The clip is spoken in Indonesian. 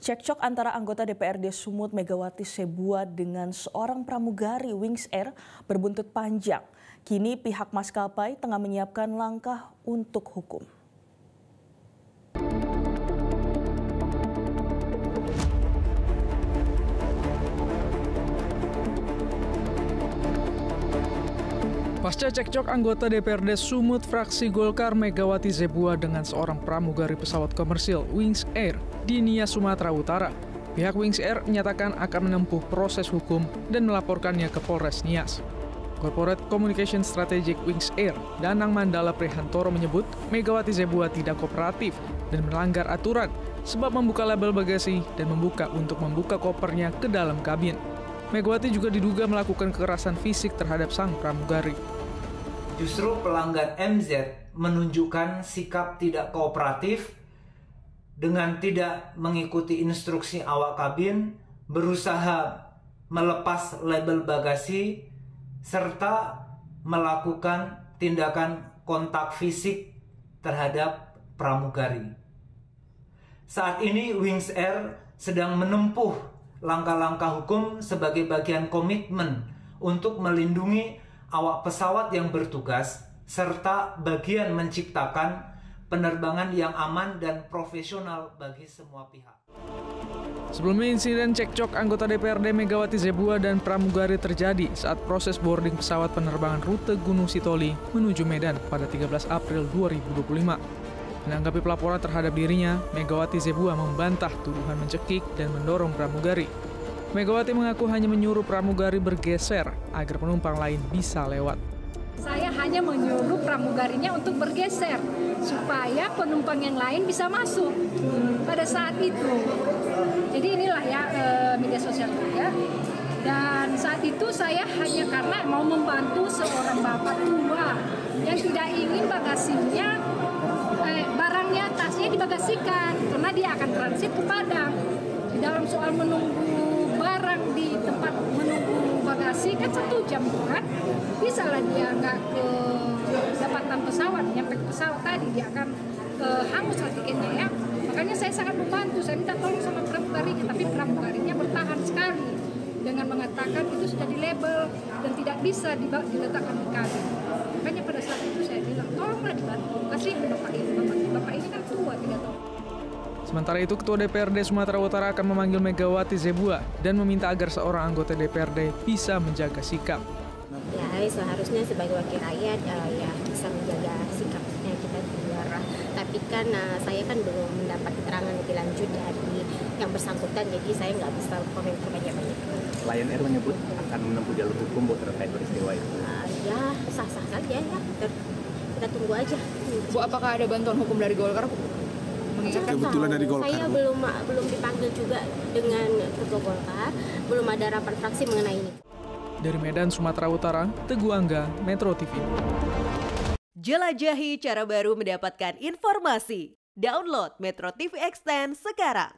Cekcok antara anggota DPRD Sumut Megawati Sebua dengan seorang pramugari Wings Air berbuntut panjang. Kini pihak maskapai tengah menyiapkan langkah untuk hukum. Pasca cekcok anggota DPRD Sumut fraksi Golkar Megawati Sebua dengan seorang pramugari pesawat komersil Wings Air di Nias, Sumatera Utara, pihak Wings Air menyatakan akan menempuh proses hukum dan melaporkannya ke Polres Nias. Corporate Communication Strategic Wings Air, Danang Mandala Prihantoro menyebut Megawati Sebua tidak kooperatif dan melanggar aturan sebab membuka label bagasi dan membuka kopernya ke dalam kabin. Megawati juga diduga melakukan kekerasan fisik terhadap sang pramugari. Justru pelanggan MZ menunjukkan sikap tidak kooperatif dengan tidak mengikuti instruksi awak kabin, berusaha melepas label bagasi, serta melakukan tindakan kontak fisik terhadap pramugari. Saat ini Wings Air sedang menempuh langkah-langkah hukum sebagai bagian komitmen untuk melindungi awak pesawat yang bertugas serta bagian menciptakan penerbangan yang aman dan profesional bagi semua pihak. Sebelumnya insiden cekcok anggota DPRD Megawati Sebua dan pramugari terjadi saat proses boarding pesawat penerbangan rute Gunung Sitoli menuju Medan pada 13 April 2025. Menanggapi pelaporan terhadap dirinya, Megawati Sebua membantah tuduhan mencekik dan mendorong pramugari. Megawati mengaku hanya menyuruh pramugari bergeser agar penumpang lain bisa lewat. Saya hanya menyuruh pramugarinya untuk bergeser supaya penumpang yang lain bisa masuk pada saat itu. Jadi inilah ya media sosial ya. Dan saat itu saya hanya karena mau membantu seorang bapak tua yang tidak ingin bagasinya barangnya, tasnya dibagasikan karena dia akan transit ke Padang. Di dalam soal menunggu barang di tempat menunggu bagasi kan 1 jam kan, bisa lah dia nggak ke dapatan pesawat, nyampe ke pesawat tadi dia akan hangus lah tiketnya ya. Makanya saya sangat membantu, saya minta tolong sama pramugarinya, tapi pramugarinya bertahan sekali dengan mengatakan itu sudah di label dan tidak bisa diletakkan di kabin. Makanya pada saat itu saya bilang, tolonglah dibantu, kasih bapak ini kan tua, tidak tahu. Sementara itu, Ketua DPRD Sumatera Utara akan memanggil Megawati Sebua dan meminta agar seorang anggota DPRD bisa menjaga sikap. Ya, seharusnya sebagai wakil rakyat ya bisa menjaga sikapnya kita di luar. Tapi kan saya kan belum mendapat keterangan lebih lanjut dari yang bersangkutan, jadi saya nggak bisa komentar banyak-banyak. Lion Air menyebut akan menempuh jalur hukum buat terkait peristiwa itu. Ya sah-sah saja ya, kita tunggu aja. Bu, apakah ada bantuan hukum dari Golkar? Kebetulan dari Golkar. Saya belum dipanggil juga dengan Ketua Golkar, belum ada rapat fraksi mengenai ini. Dari Medan, Sumatera Utara, Teguh Angga, Metro TV. Jelajahi cara baru mendapatkan informasi. Download Metro TV Extend sekarang.